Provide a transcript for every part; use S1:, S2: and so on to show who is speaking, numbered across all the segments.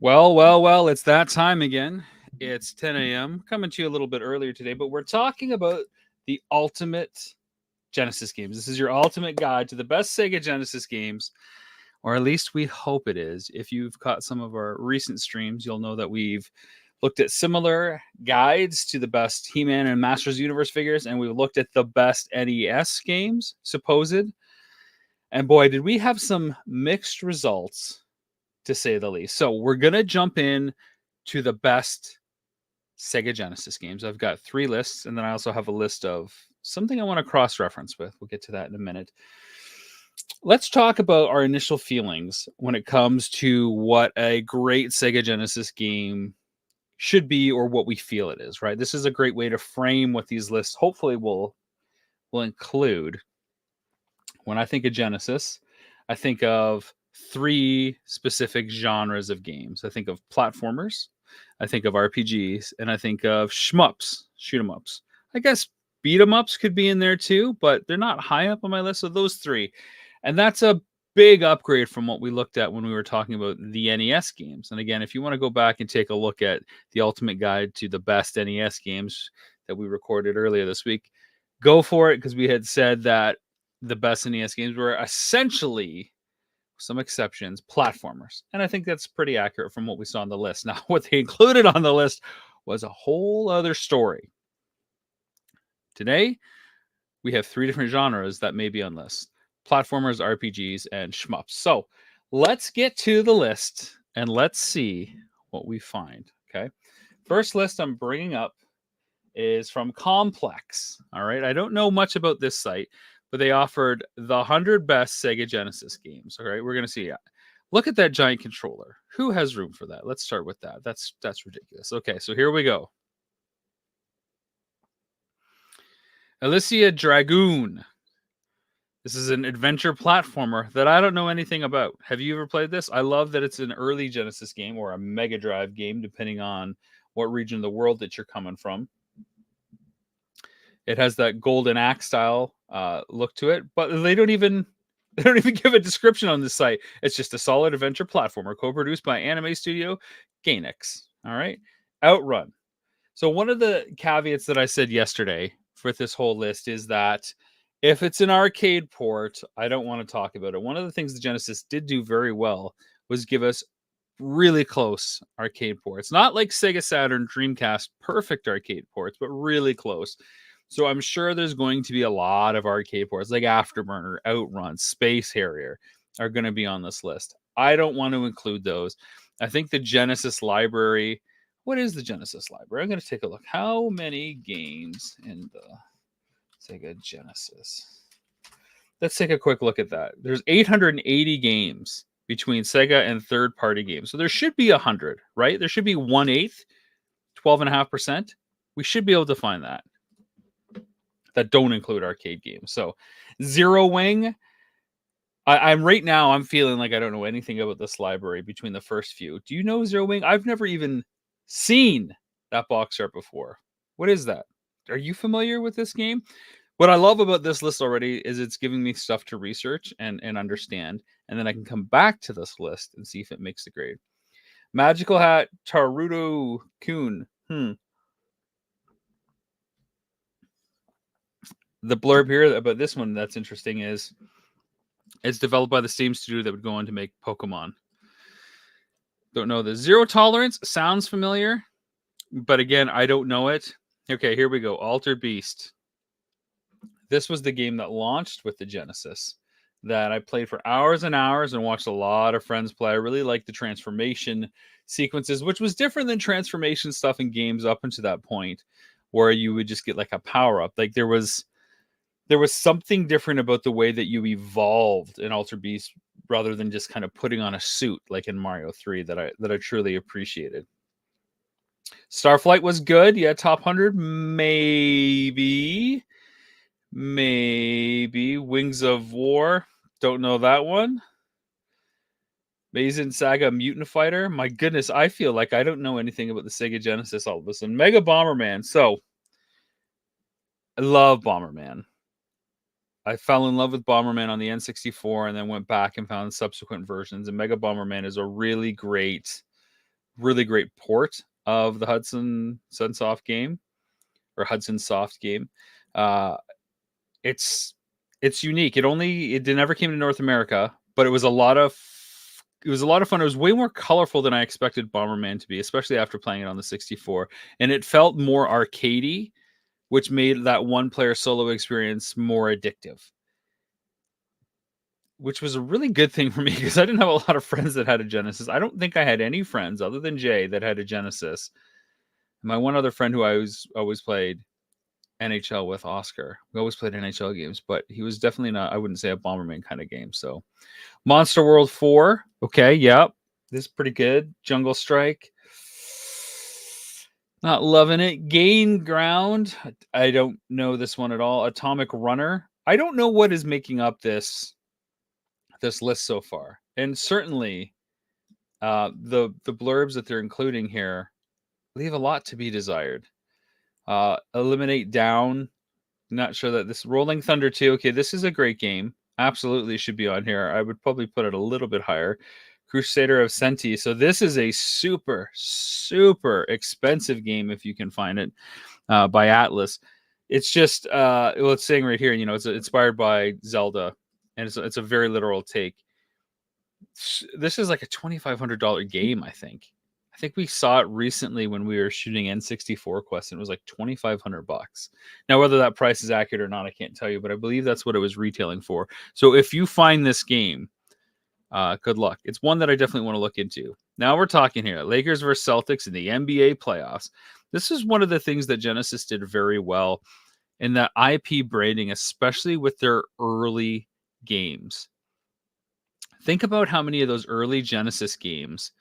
S1: Well, it's that time again. It's 10 a.m. Coming to you a little bit earlier today, but we're talking about the ultimate Genesis games. This is your ultimate guide to the best Sega Genesis games, or at least we hope it is. If you've caught some of our recent streams, you'll know that we've looked at similar guides to the best He-Man and Masters Universe figures, and we've looked at the best NES games, supposed. And boy, did we have some mixed results, to say the least. So we're gonna jump in to the best Sega Genesis games. I've got 3 lists, and then I also have a list of something I want to cross-reference with. We'll get to that in a minute. Let's talk about our initial feelings when it comes to what a great Sega Genesis game should be, or what we feel it is. Right. This is a great way to frame what these lists hopefully will include. When I think of Genesis, I think of 3 specific genres of games. I think of platformers, I think of RPGs, and I think of shmups, shoot 'em ups. I guess beat 'em ups could be in there too, but they're not high up on my list of those 3. And that's a big upgrade from what we looked at when we were talking about the NES games. And again, if you want to go back and take a look at the ultimate guide to the best NES games that we recorded earlier this week, go for it, because we had said that the best NES games were essentially, some exceptions, platformers. And I think that's pretty accurate from what we saw on the list. Now, what they included on the list was a whole other story. Today, we have 3 different genres that may be on list: platformers, RPGs, and shmups. So let's get to the list and let's see what we find. Okay. First list I'm bringing up is from Complex. All right. I don't know much about this site, but they offered the 100 best Sega Genesis games. All right. We're going to see. Look at that giant controller. Who has room for that? Let's start with that. That's ridiculous. Okay. So here we go. Alicia Dragoon. This is an adventure platformer that I don't know anything about. Have you ever played this? I love that it's an early Genesis game, or a Mega Drive game, depending on what region of the world that you're coming from. It has that golden axe style look to it, but they don't even give a description on this site. It's just a solid adventure platformer co-produced by anime studio Gainax. All right, Outrun. So one of the caveats that I said yesterday for this whole list is that if it's an arcade port, I don't want to talk about it. One of the things the Genesis did do very well was give us really close arcade ports. Not like Sega Saturn, Dreamcast, perfect arcade ports, but really close. So I'm sure there's going to be a lot of arcade ports like Afterburner, Outrun, Space Harrier are going to be on this list. I don't want to include those. I think the Genesis library, what is the Genesis library? I'm going to take a look. How many games in the Sega Genesis? Let's take a quick look at that. There's 880 games between Sega and third-party games. So there should be 100, right? There should be 1/8, 12.5%. We should be able to find that don't include arcade games. So Zero Wing, I'm right now, I'm feeling like I don't know anything about this library between the first few. Do you know Zero Wing? I've never even seen that box art before. What is that? Are you familiar with this game? What I love about this list already is it's giving me stuff to research and understand, and then I can come back to this list and see if it makes the grade. Magical Hat Taruto Kun. The blurb here about this one that's interesting is it's developed by the same studio that would go on to make Pokemon. Don't know this. Zero Tolerance sounds familiar, but again, I don't know it. Okay, here we go. Alter Beast. This was the game that launched with the Genesis that I played for hours and hours and watched a lot of friends play. I really liked the transformation sequences, which was different than transformation stuff in games up until that point, where you would just get like a power up. Like there was something different about the way that you evolved in Alter Beast rather than just kind of putting on a suit like in Mario 3 that I truly appreciated. Starflight was good. Yeah, top 100, maybe. Wings of War, don't know that one. Mazen Saga Mutant Fighter. My goodness, I feel like I don't know anything about the Sega Genesis all of a sudden. Mega Bomberman. So, I love Bomberman. I fell in love with Bomberman on the N64 and then went back and found subsequent versions. And Mega Bomberman is a really great really great port of the Hudson Sunsoft game or Hudson Soft game. Uh, it's unique. It never came to North America, but it was a lot of fun. It was way more colorful than I expected Bomberman to be, especially after playing it on the 64. And it felt more arcadey, which made that one-player solo experience more addictive, which was a really good thing for me because I didn't have a lot of friends that had a Genesis. I don't think I had any friends other than Jay that had a Genesis. My one other friend who I always played NHL with, Oscar. We always played NHL games, but he was definitely not, I wouldn't say, a Bomberman kind of game. So Monster World 4. Okay, yep. This is pretty good. Jungle Strike. Not loving it. Gain Ground. I don't know this one at all. Atomic Runner. I don't know what is making up this list so far. And certainly the blurbs that they're including here leave a lot to be desired. Eliminate Down. Not sure that this Rolling Thunder 2. Okay, this is a great game. Absolutely should be on here. I would probably put it a little bit higher. Crusader of Senti. So this is a super, super expensive game if you can find it by Atlas. It's just, well, it's saying right here, it's inspired by Zelda, and it's a very literal take. This is like a $2,500 game, I think. I think we saw it recently when we were shooting N64 Quest, and it was like $2,500. Now, whether that price is accurate or not, I can't tell you, but I believe that's what it was retailing for. So if you find this game, good luck. It's one that I definitely want to look into. Now we're talking here. Lakers versus Celtics in the NBA playoffs. This is one of the things that Genesis did very well in that IP branding, especially with their early games. Think about how many of those early Genesis games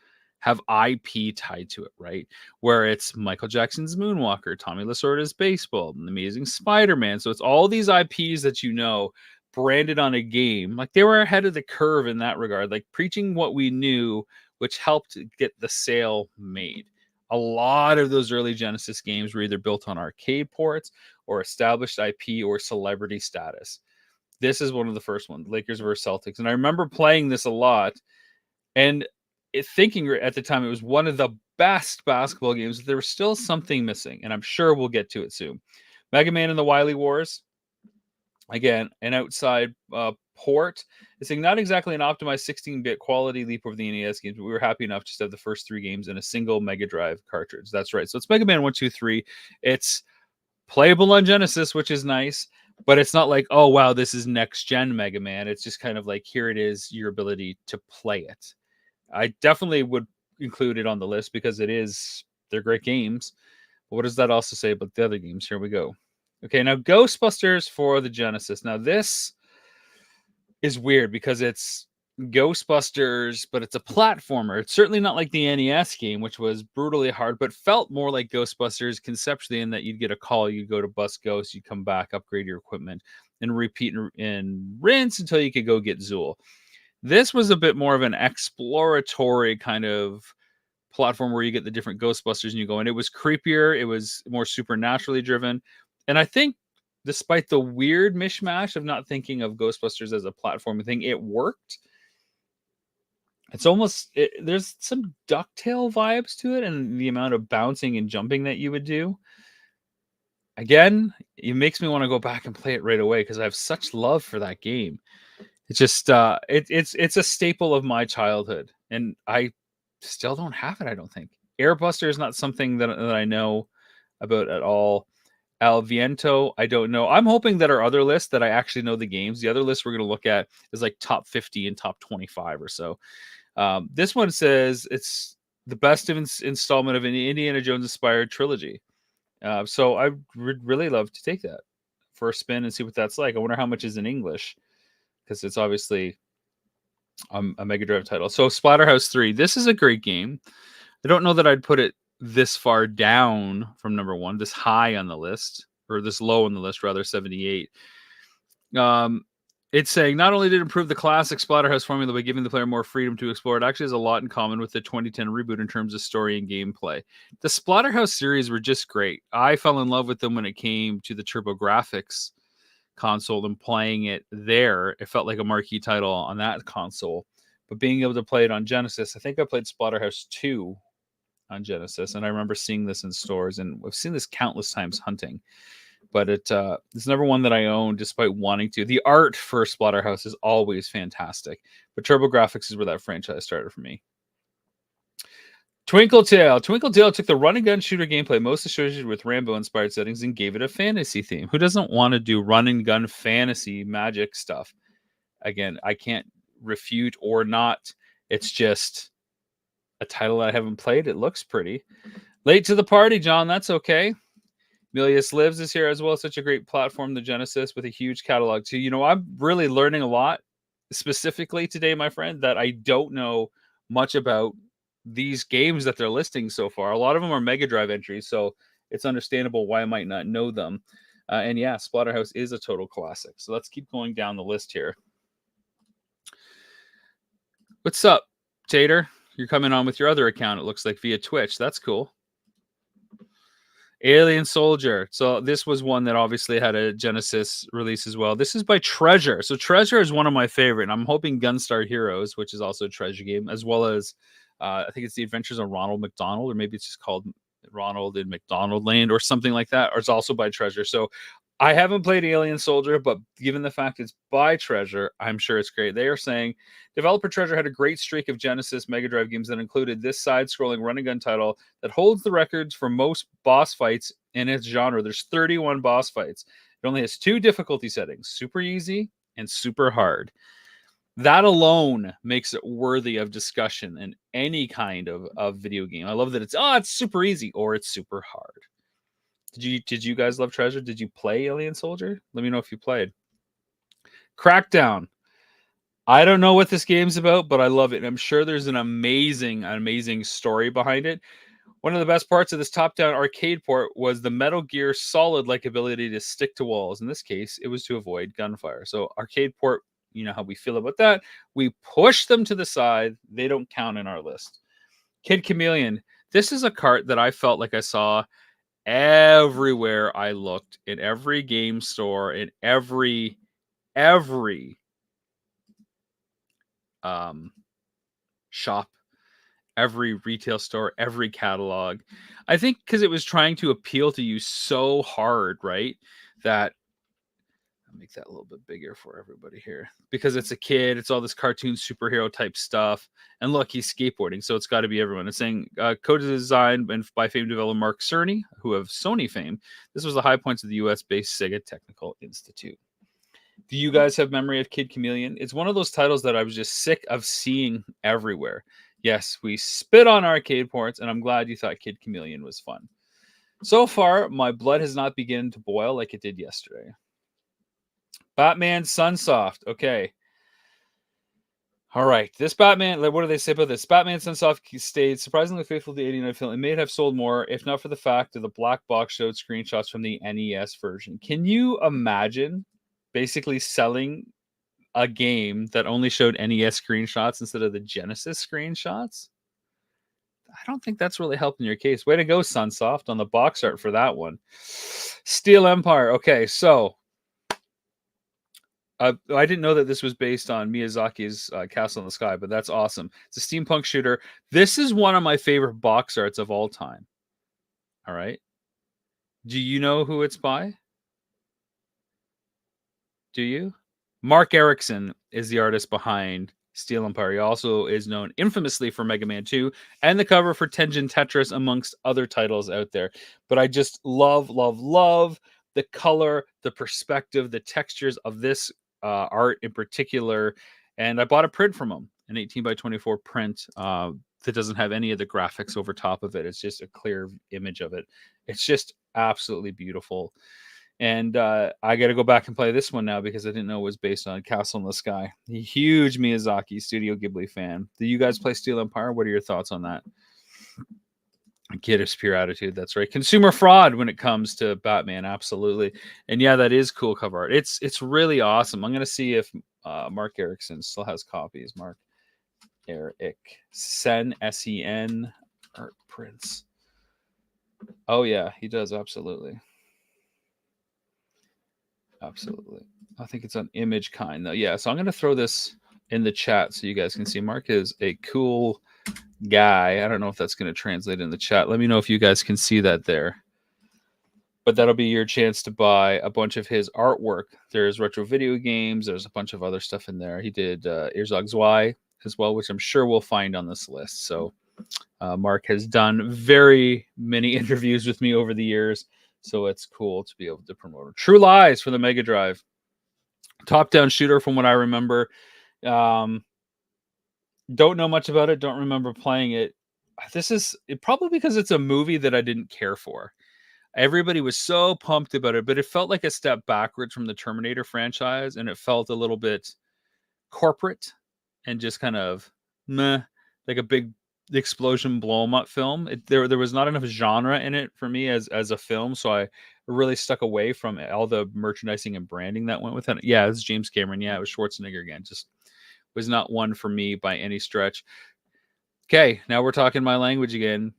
S1: have IP tied to it, right? Where it's Michael Jackson's Moonwalker, Tommy Lasorda's Baseball, The Amazing Spider-Man. So it's all these IPs that branded on a game. Like, they were ahead of the curve in that regard, like preaching what we knew, which helped get the sale made. A lot of those early Genesis games were either built on arcade ports or established IP or celebrity status. This is one of the first ones, Lakers versus Celtics. And I remember playing this a lot and thinking at the time it was one of the best basketball games. There was still something missing, and I'm sure we'll get to it soon. Mega Man and the Wily Wars. Again, an outside port. It's not exactly an optimized 16-bit quality leap over the NES games, but we were happy enough just to have the first 3 games in a single Mega Drive cartridge. That's right. So it's Mega Man 1, 2, 3. It's playable on Genesis, which is nice, but it's not like, oh, wow, this is next-gen Mega Man. It's just kind of like, here it is, your ability to play it. I definitely would include it on the list because they're great games. But what does that also say about the other games? Here we go. Okay, now Ghostbusters for the Genesis. Now this is weird because it's Ghostbusters, but it's a platformer. It's certainly not like the NES game, which was brutally hard, but felt more like Ghostbusters conceptually in that you'd get a call, you'd go to bust Ghost, you'd come back, upgrade your equipment, and repeat and rinse until you could go get Zool. This was a bit more of an exploratory kind of platform where you get the different Ghostbusters and you go, and it was creepier. It was more supernaturally driven. And I think despite the weird mishmash of not thinking of Ghostbusters as a platform thing, it worked. It's almost, there's some DuckTale vibes to it and the amount of bouncing and jumping that you would do. Again, it makes me want to go back and play it right away because I have such love for that game. It's just it's a staple of my childhood, and I still don't have it. I don't think Airbuster is not something that I know about at all. El Viento, I don't know. I'm hoping that our other list that I actually know the games. The other list we're going to look at is like top 50 and top 25 or so. This one says it's the best installment of an Indiana Jones inspired trilogy. So I would really love to take that for a spin and see what that's like. I wonder how much is in English, because it's obviously a Mega Drive title. So Splatterhouse 3, this is a great game. I don't know that I'd put it this far down from number 1, this high on the list, or this low on the list, rather, 78. It's saying not only did it improve the classic Splatterhouse formula by giving the player more freedom to explore, it actually has a lot in common with the 2010 reboot in terms of story and gameplay. The Splatterhouse series were just great. I fell in love with them when it came to the TurboGrafx console and playing it there. It felt like a marquee title on that console. But being able to play it on Genesis, I think I played Splatterhouse 2 on Genesis, and I remember seeing this in stores, and I've seen this countless times hunting. But it's never one that I own, despite wanting to. The art for Splatterhouse is always fantastic, but TurboGrafx is where that franchise started for me. Twinkle Tail took the run and gun shooter gameplay most associated with Rambo inspired settings and gave it a fantasy theme. Who doesn't want to do run and gun fantasy magic stuff? Again, I can't refute or not. It's just a title that I haven't played. It looks pretty. Late to the party, John. That's okay. Milius Lives is here as well. Such a great platform, the Genesis, with a huge catalog too. You know, I'm really learning a lot specifically today, my friend, that I don't know much about these games that they're listing so far. A lot of them are Mega Drive entries, so it's understandable why I might not know them. And yeah, Splatterhouse is a total classic. So let's keep going down the list here. What's up, Tater? You're coming on with your other account, it looks like, via Twitch. That's cool. Alien Soldier. So this was one that obviously had a Genesis release as well. This is by Treasure. So Treasure is one of my favorite. And I'm hoping Gunstar Heroes, which is also a Treasure game, as well as I think it's The Adventures of Ronald McDonald, or maybe it's just called Ronald in McDonald Land or something like that, or it's also by Treasure. So I haven't played Alien Soldier, but given the fact it's by Treasure, I'm sure it's great. They are saying developer Treasure had a great streak of Genesis Mega Drive games that included this side-scrolling run-and-gun title that holds the records for most boss fights in its genre. There's 31 boss fights. It only has 2 difficulty settings, super easy and super hard. That alone makes it worthy of discussion in any kind of video game. I love that it's super easy or it's super hard. Did you guys love Treasure? Did you play Alien Soldier? Let me know if you played. Crackdown. I don't know what this game's about, but I love it. And I'm sure there's an amazing story behind it. One of the best parts of this top-down arcade port was the Metal Gear Solid-like ability to stick to walls. In this case, it was to avoid gunfire. So arcade port, you know how we feel about that. We push them to the side. They don't count in our list. Kid Chameleon. This is a cart that I felt like I saw everywhere I looked, in every game store, in every shop, every retail store, every catalog. I think because it was trying to appeal to you so hard, right? That I'll make that a little bit bigger for everybody here, because it's a kid. It's all this cartoon superhero type stuff. And look, he's skateboarding, so it's got to be everyone. It's saying co-designed by famed developer Mark Cerny, who of Sony fame. This was the high points of the US-based Sega Technical Institute. Do you guys have memory of Kid Chameleon? It's one of those titles that I was just sick of seeing everywhere. Yes, we spit on arcade ports, and I'm glad you thought Kid Chameleon was fun. So far, my blood has not begun to boil like it did yesterday. Batman Sunsoft. Okay. All right. This Batman, what do they say about this? Batman Sunsoft stayed surprisingly faithful to the 89 film. It may have sold more, if not for the fact that the black box showed screenshots from the NES version. Can you imagine basically selling a game that only showed NES screenshots instead of the Genesis screenshots? I don't think that's really helping your case. Way to go, Sunsoft, on the box art for that one. Steel Empire. Okay, so I didn't know that this was based on Miyazaki's Castle in the Sky, but that's awesome. It's a steampunk shooter. This is one of my favorite box arts of all time. All right. Do you know who it's by? Do you? Mark Erickson is the artist behind Steel Empire. He also is known infamously for Mega Man 2 and the cover for Tengen Tetris, amongst other titles out there. But I just love the color, the perspective, the textures of this art in particular. And I bought a print from him, an 18 by 24 print that doesn't have any of the graphics over top of it. It's just a clear image of it. It's just absolutely beautiful. And I got to go back and play this one now because I didn't know it was based on Castle in the Sky. A huge Miyazaki Studio Ghibli fan. Do you guys play Steel Empire? What are your thoughts on that? Kid is pure attitude. That's right. Consumer fraud when it comes to Batman. Absolutely. And yeah, that is cool cover art. It's really awesome. I'm going to see if Mark Erickson still has copies. Mark Erickson, S-E-N, art prints. Oh, yeah, he does. Absolutely. Absolutely. I think it's on Image Kind, though. Yeah, so I'm going to throw this in the chat so you guys can see. Mark is a cool guy. I don't know if that's going to translate in the chat. Let me know if you guys can see that there. But that'll be your chance to buy a bunch of his artwork. There's retro video games. There's a bunch of other stuff in there. He did Earzogs Y as well, which I'm sure we'll find on this list. So Mark has done very many interviews with me over the years. So it's cool to be able to promote it. True Lies for the Mega Drive. Top-down shooter from what I remember. Don't know much about it. Don't remember playing it. This is probably because it's a movie that I didn't care for. Everybody was so pumped about it, but it felt like a step backwards from the Terminator franchise, and it felt a little bit corporate and just kind of meh, like a big explosion blow 'em up film. There was not enough genre in it for me as a film, so I really stuck away from it. All the merchandising and branding that went with it. Yeah, it was James Cameron. Yeah, it was Schwarzenegger again. Just was not one for me by any stretch. Okay, now we're talking my language again.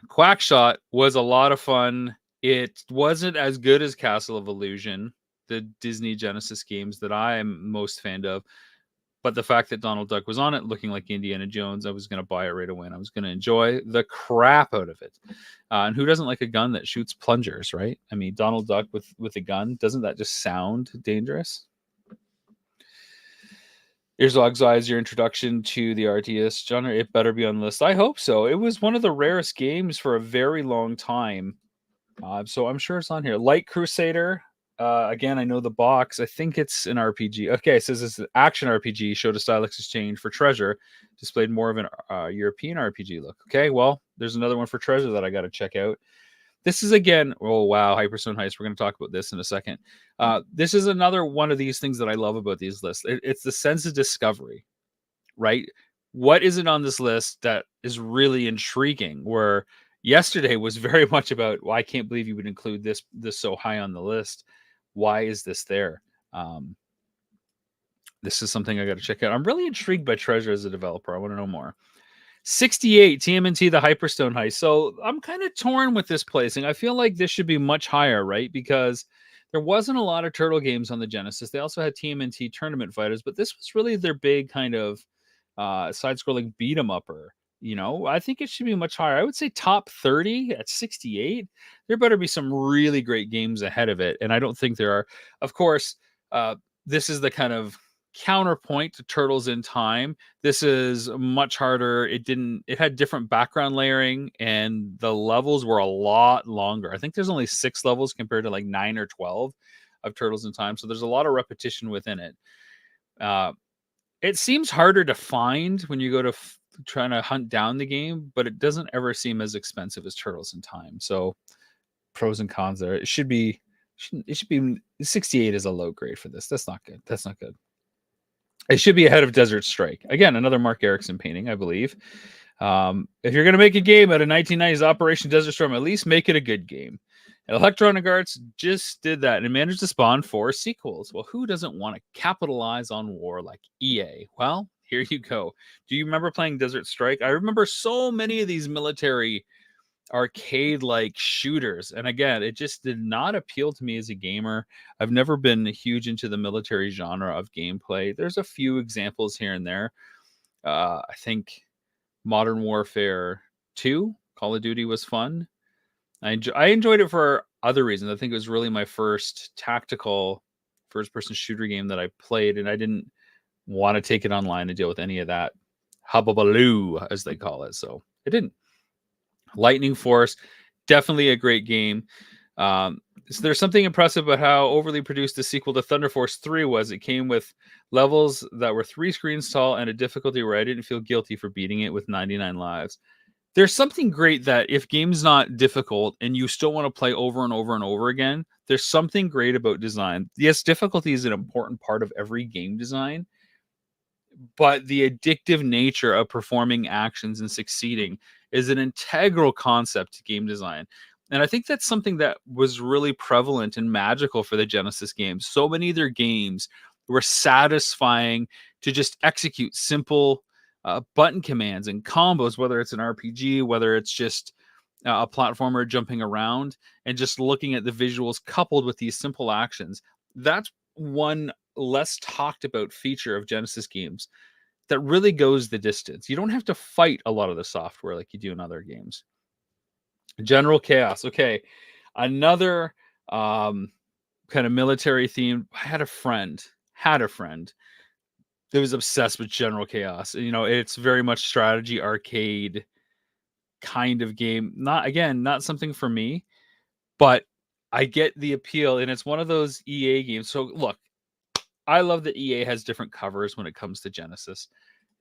S1: Quackshot was a lot of fun. It wasn't as good as Castle of Illusion, the Disney Genesis games that I am most fan of. But the fact that Donald Duck was on it, looking like Indiana Jones, I was going to buy it right away, and I was going to enjoy the crap out of it. And who doesn't like a gun that shoots plungers, right? I mean, Donald Duck with a gun, doesn't that just sound dangerous? Earzogs Y is your introduction to the RTS genre. It better be on the list. I hope so. It was one of the rarest games for a very long time. So I'm sure it's on here. Light Crusader. Again, I know the box. I think it's an RPG. Okay, it says it's an action RPG. Showed a style exchange for Treasure. Displayed more of an European RPG look. Okay, well, there's another one for Treasure that I got to check out. This is again, oh wow, Hyperstone Heist. We're going to talk about this in a second. This is another one of these things that I love about these lists. It's the sense of discovery, right? What is it on this list that is really intriguing? Where yesterday was very much about, well, I can't believe you would include this so high on the list. Why is this there? This is something I got to check out. I'm really intrigued by Treasure as a developer. I want to know more. 68 TMNT, the Hyperstone Heist. So I'm kind of torn with this placing. I feel like this should be much higher, right? Because there wasn't a lot of turtle games on the Genesis. They also had TMNT Tournament Fighters, but this was really their big kind of side-scrolling beat 'em upper. You know, I think it should be much higher. I would say top 30 at 68. There better be some really great games ahead of it, and I don't think there are. Of course, this is the kind of counterpoint to Turtles in Time. This is much harder. It had different background layering, and the levels were a lot longer. I think there's only 6 levels compared to like 9 or 12 of Turtles in Time, so there's a lot of repetition within it. It seems harder to find when you go to trying to hunt down the game, but it doesn't ever seem as expensive as Turtles in Time. So pros and cons there. It should be 68 is a low grade for this. That's not good. That's not good. It should be ahead of Desert Strike. Again, another Mark Erickson painting, I believe. If you're going to make a game out of 1990s Operation Desert Storm, at least make it a good game. And Electronic Arts just did that and managed to spawn 4 sequels. Well, who doesn't want to capitalize on war like EA? Well, here you go. Do you remember playing Desert Strike? I remember so many of these military arcade-like shooters. And again, it just did not appeal to me as a gamer. I've never been huge into the military genre of gameplay. There's a few examples here and there. I think Modern Warfare 2, Call of Duty was fun. I enjoyed it for other reasons. I think it was really my first tactical first-person shooter game that I played, and I didn't want to take it online to deal with any of that hubbubaloo, as they call it. So I didn't. Lightning Force, definitely a great game. So there's something impressive about how overly produced the sequel to Thunder Force 3 was. It came with levels that were 3 screens tall and a difficulty where I didn't feel guilty for beating it with 99 lives. There's something great that if game's not difficult and you still want to play over and over and over again, there's something great about design. Yes, difficulty is an important part of every game design, but the addictive nature of performing actions and succeeding is an integral concept to game design. And I think that's something that was really prevalent and magical for the Genesis games. So many of their games were satisfying to just execute simple button commands and combos, whether it's an RPG, whether it's just a platformer jumping around, and just looking at the visuals coupled with these simple actions. That's one less talked about feature of Genesis games. that really goes the distance. You don't have to fight a lot of the software like you do in other games. General Chaos. Okay. Another kind of military theme. I had a friend that was obsessed with General Chaos. You know, it's very much strategy arcade kind of game. Not something for me, but I get the appeal, and it's one of those EA games. So look, I love that EA has different covers when it comes to Genesis.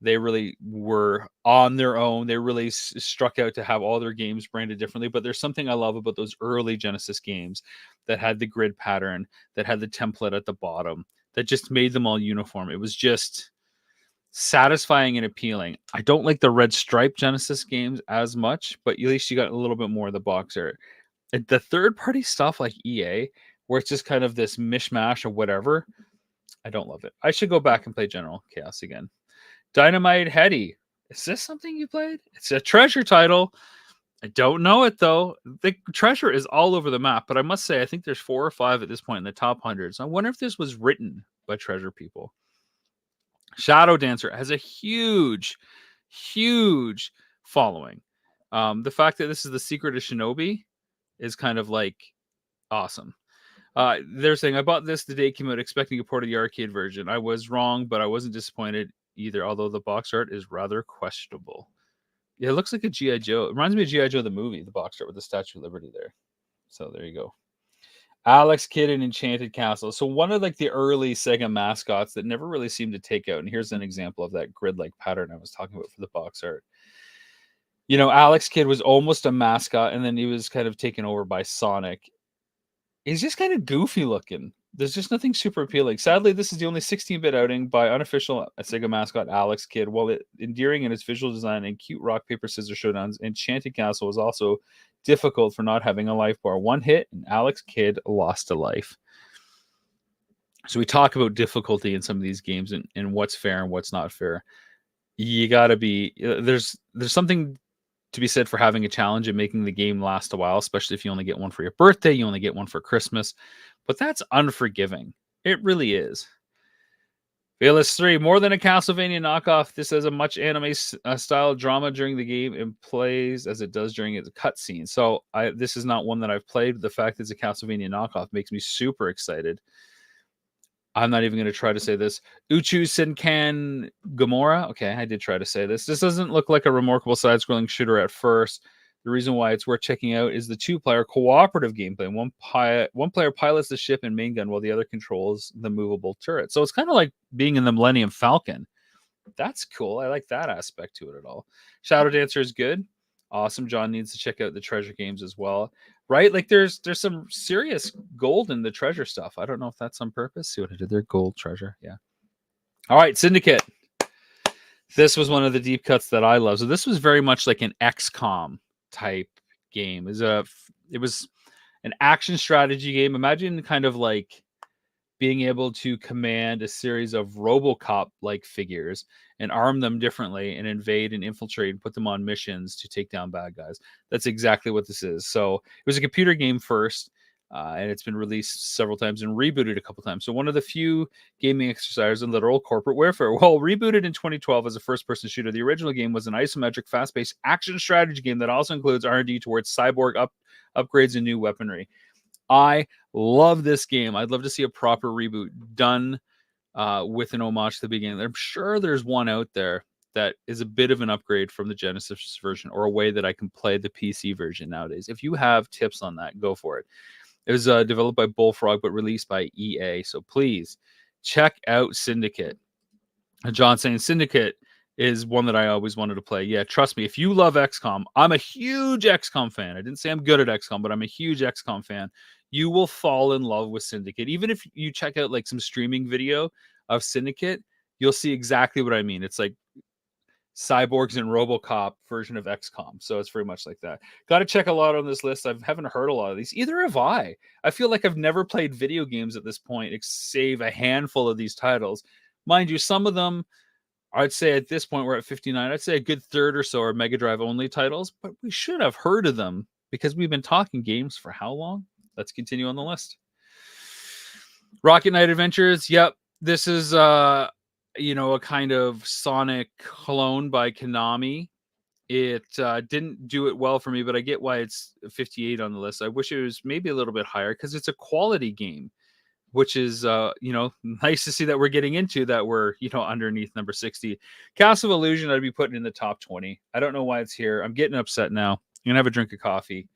S1: They really were on their own. They really struck out to have all their games branded differently. But there's something I love about those early Genesis games that had the grid pattern, that had the template at the bottom, that just made them all uniform. It was just satisfying and appealing. I don't like the red stripe Genesis games as much, but at least you got a little bit more of the box art. The third party stuff like EA, where it's just kind of this mishmash of whatever, I don't love it. I should go back and play General Chaos again. Dynamite Heady. Is this something you played? It's a treasure title. I don't know it though. The treasure is all over the map, but I must say I think there's 4 or 5 at this point in the top 100. So I wonder if this was written by treasure people. Shadow Dancer has a huge following. The fact that this is the Secret of Shinobi is kind of like awesome. They're saying, I bought this the day it came out expecting a port of the arcade version. I was wrong, but I wasn't disappointed either, although the box art is rather questionable. Yeah, it looks like a G.I. Joe. It reminds me of G.I. Joe the movie, the box art with the Statue of Liberty there. So there you go. Alex Kidd in Enchanted Castle. So one of like the early Sega mascots that never really seemed to take out. And here's an example of that grid-like pattern I was talking about for the box art. You know, Alex Kidd was almost a mascot, and then he was kind of taken over by Sonic. He's just kind of goofy looking. There's just nothing super appealing. Sadly, this is the only 16-bit outing by unofficial Sega mascot Alex Kidd. While it endearing in its visual design and cute rock, paper, scissors showdowns, Enchanted Castle was also difficult for not having a life bar. One hit, and Alex Kidd lost a life. So we talk about difficulty in some of these games and what's fair and what's not fair. You got to be... There's something to be said for having a challenge and making the game last a while, especially if you only get one for your birthday, you only get one for Christmas. But that's unforgiving. It really is. Fearless 3, more than a Castlevania knockoff. This has a much anime style drama during the game and plays as it does during its cutscene. So this is not one that I've played. The fact that it's a Castlevania knockoff makes me super excited. I'm not even going to try to say this. Uchu Senkan Gamora. Okay, I did try to say this. This doesn't look like a remarkable side-scrolling shooter at first. The reason why it's worth checking out is the 2-player cooperative gameplay. One player pilots the ship and main gun while the other controls the movable turret. So it's kind of like being in the Millennium Falcon. That's cool. I like that aspect to it at all. Shadow Dancer is good. Awesome. John needs to check out the treasure games as well. Right? Like there's some serious gold in the treasure stuff. I don't know if that's on purpose. See what I did there? Gold treasure. Yeah. All right. Syndicate. This was one of the deep cuts that I love. So this was very much like an XCOM type game. It was an action strategy game. Imagine kind of like being able to command a series of RoboCop-like figures and arm them differently and invade and infiltrate and put them on missions to take down bad guys. That's exactly what this is. So it was a computer game first, and it's been released several times and rebooted a couple times. So one of the few gaming exercises in literal corporate warfare. Well, rebooted in 2012 as a first-person shooter, the original game was an isometric, fast-paced action strategy game that also includes R&D towards cyborg upgrades and new weaponry. I love this game. I'd love to see a proper reboot done with an homage to the beginning. I'm sure there's one out there that is a bit of an upgrade from the Genesis version or a way that I can play the PC version nowadays. If you have tips on that, go for it. It was developed by Bullfrog but released by EA. So please check out Syndicate. John saying Syndicate is one that I always wanted to play. Yeah, trust me, if you love XCOM, I'm a huge XCOM fan. I didn't say I'm good at XCOM, but I'm a huge XCOM fan. You will fall in love with Syndicate. Even if you check out like some streaming video of Syndicate, you'll see exactly what I mean. It's like cyborgs and RoboCop version of XCOM. So it's very much like that. Got to check a lot on this list. I haven't heard a lot of these. Either have I. I feel like I've never played video games at this point, save a handful of these titles. Mind you, some of them, I'd say at this point, we're at 59. I'd say a good third or so are Mega Drive only titles, but we should have heard of them because we've been talking games for how long? Let's continue on the list. Rocket Knight Adventures. Yep. This is a kind of Sonic clone by Konami. It didn't do it well for me, but I get why it's 58 on the list. I wish it was maybe a little bit higher because it's a quality game, which is nice to see that we're getting into that. We're underneath number 60. Castle of Illusion I'd be putting in the top 20. I don't know why it's here. I'm getting upset now. I'm gonna have a drink of coffee.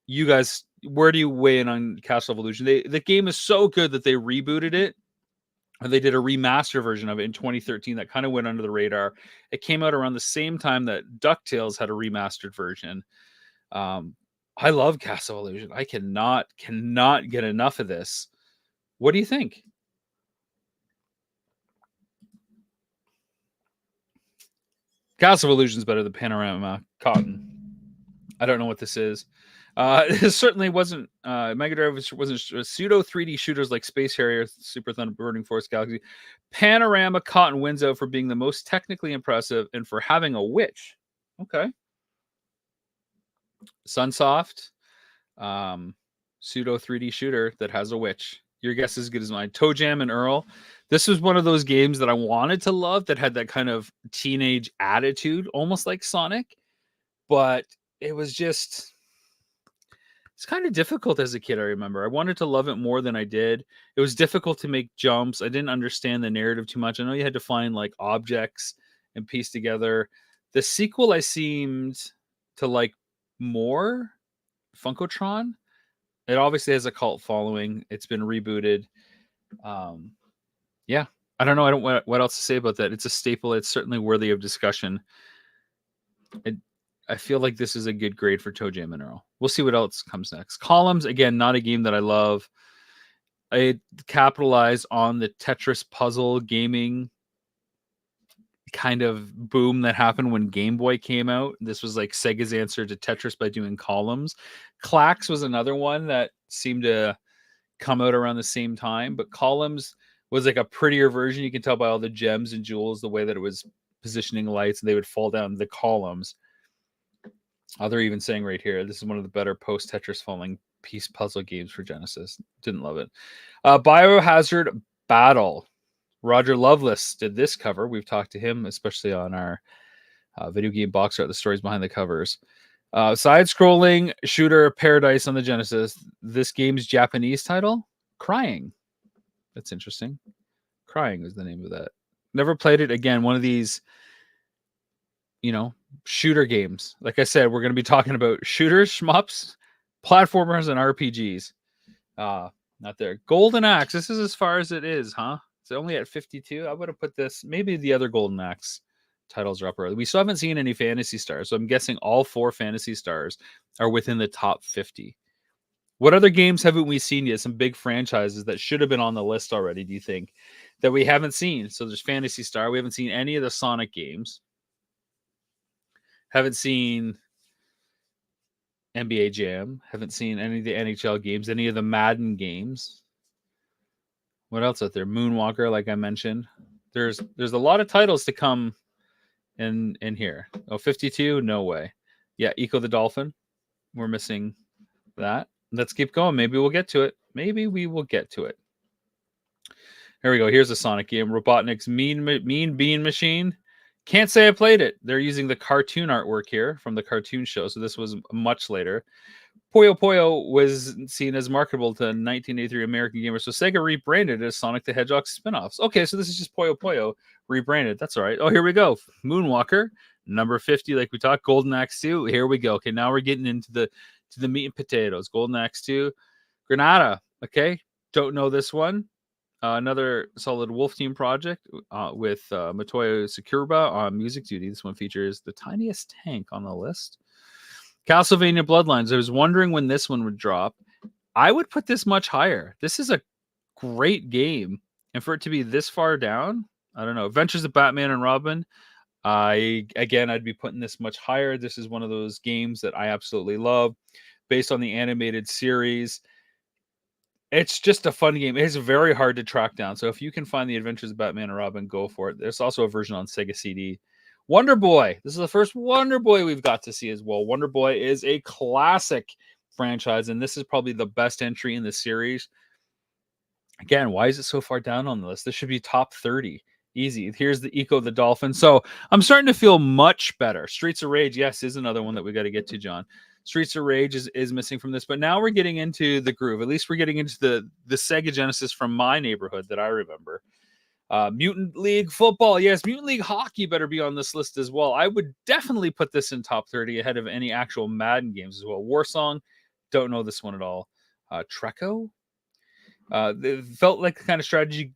S1: You guys, where do you weigh in on Castle of Illusion? The game is so good that they rebooted it. They did a remaster version of it in 2013 that kind of went under the radar. It came out around the same time that DuckTales had a remastered version. I love Castle of Illusion. I cannot get enough of this. What do you think? Castle of Illusion is better than Panorama Cotton. I don't know what this is. This certainly wasn't Mega Drive wasn't pseudo 3D shooters like Space Harrier, Super Thunder, Burning Force Galaxy. Panorama Cotton wins out for being the most technically impressive and for having a witch. Okay. Sunsoft, pseudo 3D shooter that has a witch. Your guess is as good as mine. Toe Jam and Earl. This was one of those games that I wanted to love that had that kind of teenage attitude, almost like Sonic, but it was just it's kind of difficult as a kid. I remember I wanted to love it more than I did. It was difficult to make jumps. I didn't understand the narrative too much. I know you had to find like objects and piece together. The sequel I seemed to like more, Funkotron. It obviously has a cult following. It's been rebooted. Yeah, I don't know. I don't what else to say about that. It's a staple. It's certainly worthy of discussion. I feel like this is a good grade for Toe Jam and Earl. We'll see what else comes next. Columns, again, not a game that I love. I capitalized on the Tetris puzzle gaming kind of boom that happened when Game Boy came out. This was like Sega's answer to Tetris by doing columns. Clax was another one that seemed to come out around the same time, but columns was like a prettier version. You can tell by all the gems and jewels, the way that it was positioning lights, and they would fall down the columns. They're even saying right here, this is one of the better post Tetris falling piece puzzle games for Genesis. Didn't love it. Biohazard Battle. Roger Lovelace did this cover. We've talked to him, especially on our video game box art, the stories behind the covers. Side-scrolling shooter Paradise on the Genesis. This game's Japanese title, Crying. That's interesting. Crying is the name of that. Never played it. Again, one of these, shooter games. Like I said, we're going to be talking about shooters, shmups, platformers, and RPGs. Not there. Golden Axe. This is as far as it is, huh? It's only at 52. I would have put this. Maybe the other Golden Axe titles are up early. We still haven't seen any Phantasy Stars, so I'm guessing all 4 Phantasy Stars are within the top 50. What other games haven't we seen yet? Some big franchises that should have been on the list already, do you think, that we haven't seen? So there's Phantasy Star. We haven't seen any of the Sonic games. Haven't seen NBA Jam. Haven't seen any of the NHL games, any of the Madden games. What else out there? Moonwalker, like I mentioned. There's a lot of titles to come in here. 52? No way. Yeah, Eco the Dolphin. We're missing that. Let's keep going. Maybe we'll get to it. Maybe we will get to it. Here we go. Here's a Sonic game. Robotnik's Mean Bean Machine. Can't say I played it. They're using the cartoon artwork here from the cartoon show, so this was much later. Puyo Puyo was seen as marketable to 1983 American gamers, so Sega rebranded it as Sonic the Hedgehog spin-offs. Okay, so this is just Puyo Puyo rebranded. That's all right. Oh, here we go. Moonwalker, number 50, like we talked. Golden Axe 2. Here we go. Okay, now we're getting into the meat and potatoes. Golden Axe 2. Granada. Okay, don't know this one. Another solid Wolf Team project with Matoyo Sakuraba on music duty. This one features the tiniest tank on the list. Castlevania Bloodlines. I was wondering when this one would drop. I would put this much higher. This is a great game. And for it to be this far down, I don't know. Adventures of Batman and Robin. I'd be putting this much higher. This is one of those games that I absolutely love. Based on the animated series. It's just a fun game. It is very hard to track down. So if you can find the Adventures of Batman and Robin, go for it. There's also a version on Sega CD. Wonder Boy. This is the first Wonder Boy we've got to see as well. Wonder Boy is a classic franchise, and this is probably the best entry in the series. Again, why is it so far down on the list? This should be top 30. Easy. Here's the Eco the Dolphin. So I'm starting to feel much better. Streets of Rage, yes, is another one that we got to get to, John. Streets of Rage is missing from this, but now we're getting into the groove. At least we're getting into the Sega Genesis from my neighborhood that I remember. Mutant League Football, yes, Mutant League Hockey better be on this list as well. I would definitely put this in top 30 ahead of any actual Madden games as well. Warsong, don't know this one at all. Treco, it felt like the kind of strategy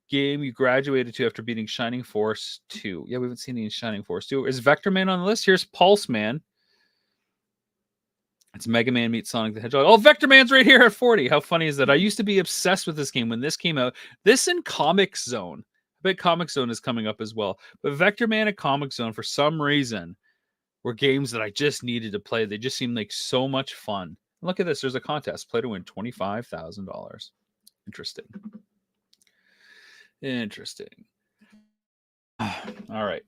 S1: game you graduated to after beating Shining Force 2. Yeah, we haven't seen any Shining Force 2. Is Vector Man on the list? Here's Pulse Man. It's Mega Man meets Sonic the Hedgehog. Oh, Vector Man's right here at 40. How funny is that? I used to be obsessed with this game when this came out. This and Comic Zone. I bet Comic Zone is coming up as well. But Vector Man and Comic Zone, for some reason, were games that I just needed to play. They just seemed like so much fun. Look at this. There's a contest. Play to win $25,000. Interesting. Interesting. All right.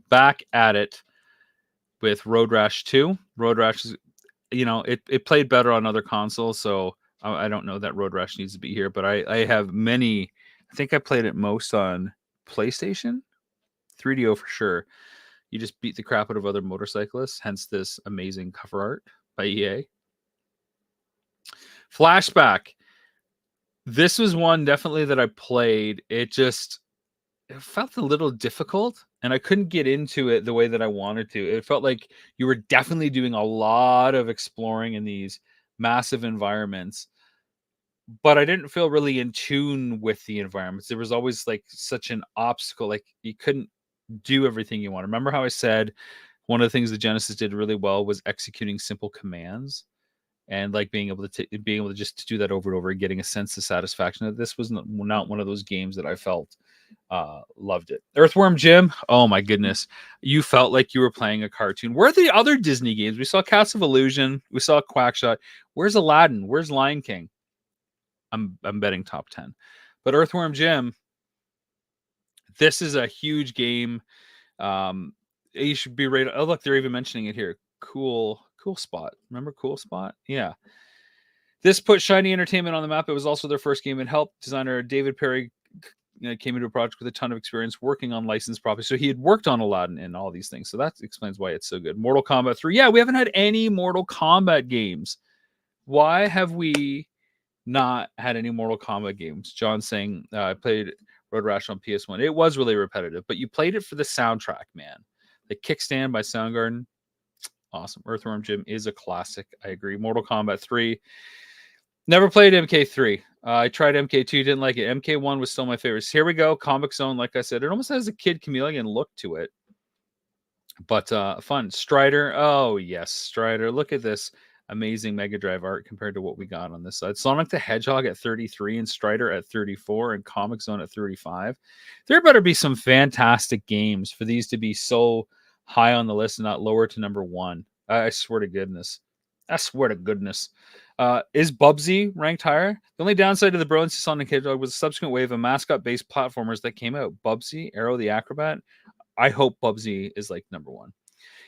S1: Back at it with Road Rash 2. Road Rash is, it played better on other consoles, so I don't know that Road Rash needs to be here, but I have many. I think I played it most on PlayStation, 3DO for sure. You just beat the crap out of other motorcyclists, hence this amazing cover art by EA. Flashback. This was one definitely that I played. It felt a little difficult and I couldn't get into it the way that I wanted to. It felt like you were definitely doing a lot of exploring in these massive environments, but I didn't feel really in tune with the environments. There was always like such an obstacle. Like you couldn't do everything you want. Remember how I said one of the things the Genesis did really well was executing simple commands and like being able to just do that over and over and getting a sense of satisfaction. That this was not one of those games that I felt loved it. Earthworm Jim, oh my goodness, you felt like you were playing a cartoon. Where are the other Disney games? We saw Cast of Illusion, we saw Quackshot. Where's Aladdin? Where's Lion King? I'm betting top 10. But Earthworm Jim, this is a huge game. You should be rated. Oh, look, they're even mentioning it here. Cool Spot. Remember Cool Spot? Yeah. This put Shiny Entertainment on the map. It was also their first game. It helped designer David Perry came into a project with a ton of experience working on licensed properties. So he had worked on Aladdin and all these things. So that explains why it's so good. Mortal Kombat 3. Yeah, we haven't had any Mortal Kombat games. Why have we not had any Mortal Kombat games? John saying, I played Road Rash on PS1. It was really repetitive, but you played it for the soundtrack, man. The Kickstand by Soundgarden. Awesome. Earthworm Jim is a classic. I agree. Mortal Kombat 3. Never played MK3. I tried MK2, didn't like it. MK1 was still my favorite. So here we go. Comic Zone, like I said, it almost has a Kid Chameleon look to it. But fun. Strider. Oh, yes. Strider. Look at this amazing Mega Drive art compared to what we got on this side. Sonic the Hedgehog at 33 and Strider at 34 and Comic Zone at 35. There better be some fantastic games for these to be so high on the list and not lower to number 1. I swear to goodness. Is Bubsy ranked higher? The only downside to the brilliance of Sonic Hedgehog was a subsequent wave of mascot-based platformers that came out. Bubsy, Arrow the Acrobat. I hope Bubsy is like number 1.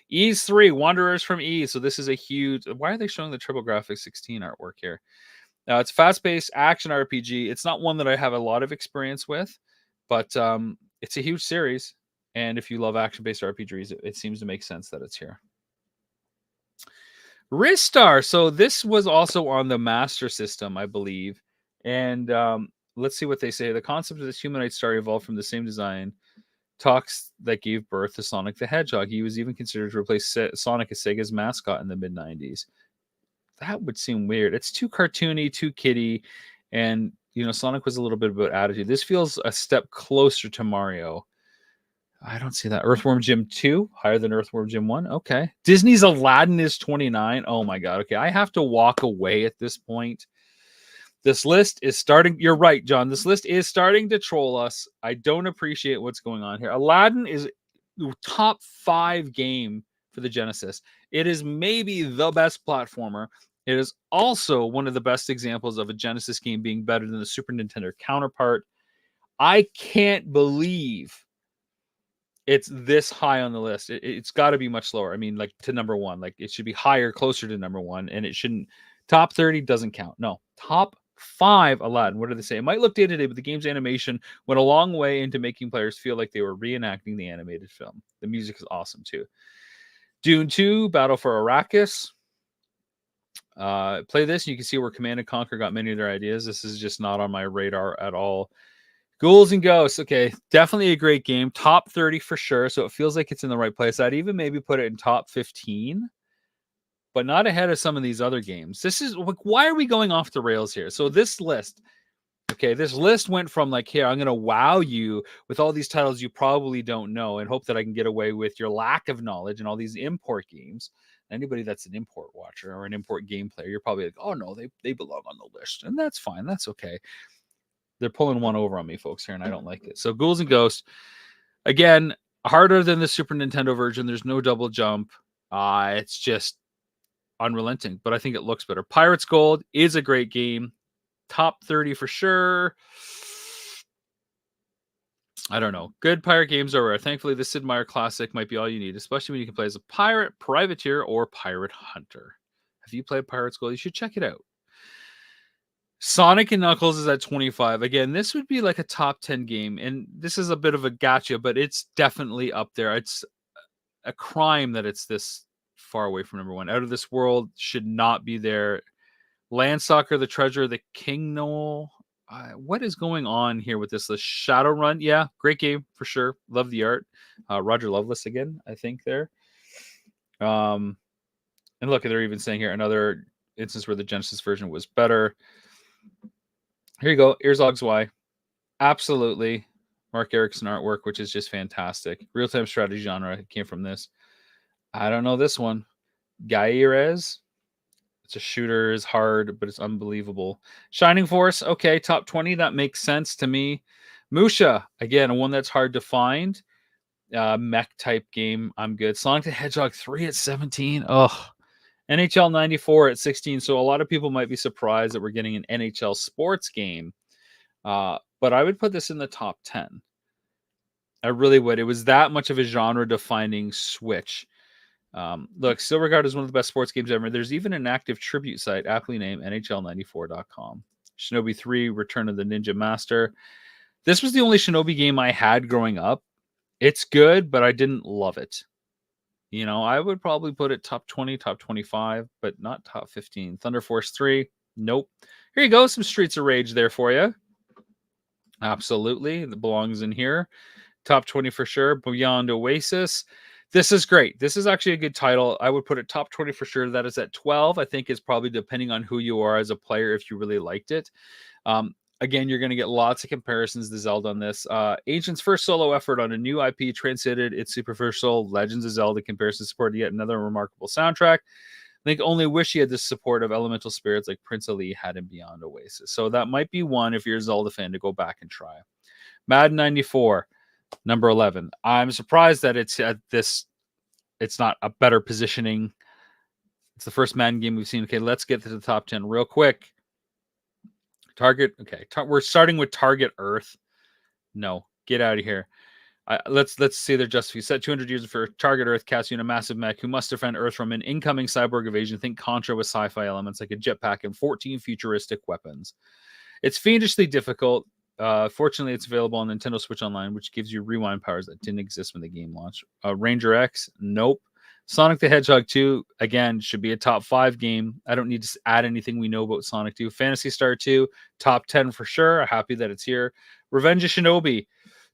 S1: Ease 3, Wanderers from Ease. So this is a huge... Why are they showing the TurboGrafx 16 artwork here? It's fast-paced action RPG. It's not one that I have a lot of experience with, but it's a huge series. And if you love action-based RPGs, it seems to make sense that it's here. Ristar. So this was also on the Master System, I believe. And let's see what they say. The concept of this humanoid star evolved from the same design talks that gave birth to Sonic the Hedgehog. He was even considered to replace Sonic as Sega's mascot in the mid-90s. That would seem weird. It's too cartoony, too kiddie. And, Sonic was a little bit about attitude. This feels a step closer to Mario. I don't see that. Earthworm Jim 2, higher than Earthworm Jim 1. Okay. Disney's Aladdin is 29. Oh my God. Okay. I have to walk away at this point. This list is starting. You're right, John. This list is starting to troll us. I don't appreciate what's going on here. Aladdin is top 5 game for the Genesis. It is maybe the best platformer. It is also one of the best examples of a Genesis game being better than the Super Nintendo counterpart. I can't believe it's this high on the list. It's got to be much lower. I mean, like to number 1. Like it should be higher, closer to number 1, and it shouldn't. Top 30 doesn't count. No, top 5, Aladdin. What do they say? It might look dated today, but the game's animation went a long way into making players feel like they were reenacting the animated film. The music is awesome too. Dune 2, Battle for Arrakis. Play this, and you can see where Command and Conquer got many of their ideas. This is just not on my radar at all. Ghouls and Ghosts. Okay, definitely a great game. Top 30 for sure. So it feels like it's in the right place. I'd even maybe put it in top 15, but not ahead of some of these other games. This is like, why are we going off the rails here? So this list, okay, this list went from like, here, I'm going to wow you with all these titles you probably don't know and hope that I can get away with your lack of knowledge and all these import games. Anybody that's an import watcher or an import game player, you're probably like, oh no, they belong on the list. And that's fine. That's okay. They're pulling one over on me, folks, here, and I don't like it. So Ghouls and Ghosts, again, harder than the Super Nintendo version. There's no double jump. It's just unrelenting, but I think it looks better. Pirates Gold is a great game. Top 30 for sure. I don't know. Good pirate games are rare. Thankfully, the Sid Meier Classic might be all you need, especially when you can play as a pirate, privateer, or pirate hunter. If you played Pirates Gold, you should check it out. Sonic and Knuckles is at 25. Again, this would be like a top 10 game, and this is a bit of a gotcha, but it's definitely up there. It's a crime that it's this far away from number 1. Out of This World should not be there. Land Soccer, The Treasure of the King Noel. What is going on here with this list? Shadowrun, yeah, great game for sure. Love the art. Roger Loveless again, I think there. And look, they're even saying here another instance where the Genesis version was better. Here you go. Erzog's Y. Absolutely. Mark Erickson artwork, which is just fantastic. Real-time strategy genre came from this. I don't know this one. Gairez. It's a shooter, is hard, but it's unbelievable. Shining Force. Okay, top 20. That makes sense to me. Musha. Again, one that's hard to find. Mech type game. I'm good. Sonic the Hedgehog 3 at 17. Oh. NHL 94 at 16. So a lot of people might be surprised that we're getting an NHL sports game. But I would put this in the top 10. I really would. It was that much of a genre-defining switch. Look, still regarded as one of the best sports games ever. There's even an active tribute site, aptly named NHL94.com. Shinobi 3, Return of the Ninja Master. This was the only Shinobi game I had growing up. It's good, but I didn't love it. You know, I would probably put it top 20, top 25, but not top 15. Thunder Force 3, nope. Here you go, some Streets of Rage there for you. Absolutely, it belongs in here. Top 20 for sure. Beyond Oasis. This is great. This is actually a good title. I would put it top 20 for sure. That is at 12. I think it's probably depending on who you are as a player if you really liked it. Again, you're going to get lots of comparisons to Zelda on this. Ancient's first solo effort on a new IP transcended its superficial Legends of Zelda comparison, supported yet another remarkable soundtrack. I think only wish he had the support of elemental spirits like Prince Ali had in Beyond Oasis. So that might be one if you're a Zelda fan to go back and try. Madden 94, number 11. I'm surprised that it's at this. It's not a better positioning. It's the first Madden game we've seen. Okay, let's get to the top 10 real quick. Target. Okay, we're starting with Target Earth. No, get out of here. Let's see their justification. Set 200 years for Target Earth, casting a massive mech who must defend Earth from an incoming cyborg invasion. Think Contra with sci-fi elements like a jetpack and 14 futuristic weapons. It's fiendishly difficult. Fortunately, it's available on Nintendo Switch Online, which gives you rewind powers that didn't exist when the game launched. Ranger X, nope. Sonic the Hedgehog 2, again, should be a top 5 game. I don't need to add anything we know about Sonic 2. Phantasy Star 2, top 10 for sure. Happy that it's here. Revenge of Shinobi,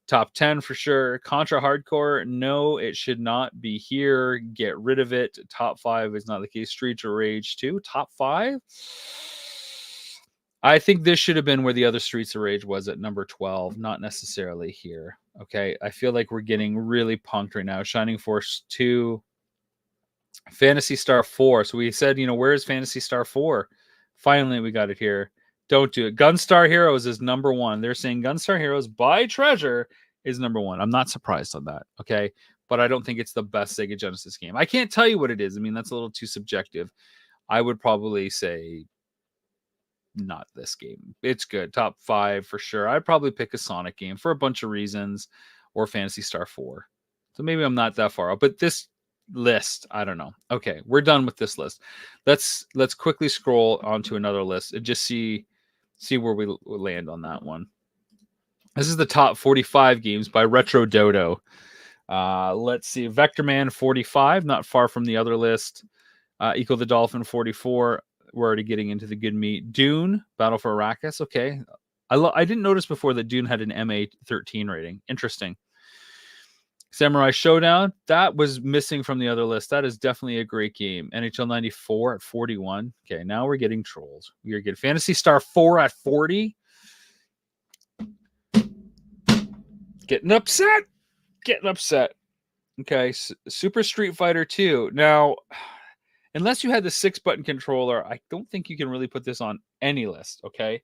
S1: top 10 for sure. Contra Hardcore, no, it should not be here. Get rid of it. Top 5 is not the case. Streets of Rage 2, top 5. I think this should have been where the other Streets of Rage was at number 12, not necessarily here. Okay, I feel like we're getting really punked right now. Shining Force 2, Phantasy Star 4. So we said, where is Phantasy Star 4? Finally, we got it here. Don't do it. Gunstar Heroes is number 1. They're saying Gunstar Heroes by Treasure is number 1. I'm not surprised on that, okay? But I don't think it's the best Sega Genesis game. I can't tell you what it is. I mean, that's a little too subjective. I would probably say not this game. It's good. Top 5 for sure. I'd probably pick a Sonic game for a bunch of reasons, or Phantasy Star 4. So maybe I'm not that far out. But this list, I don't know. Okay, we're done with this list. Let's quickly scroll onto another list and just see See where we land on that one. This is the top 45 games by Retro Dodo. Let's see. Vector Man 45, not far from the other list. Eco the Dolphin 44. We're already getting into the good meat. Dune, Battle for Arrakis. Okay. I didn't notice before that Dune had an MA 13 rating. Interesting. Samurai Showdown, that was missing from the other list. That is definitely a great game. NHL 94 at 41. Okay, now we're getting trolls. We're getting Phantasy Star 4 at 40. Getting upset. Okay, Super Street Fighter 2. Now, unless you had the 6-button controller, I don't think you can really put this on any list, okay?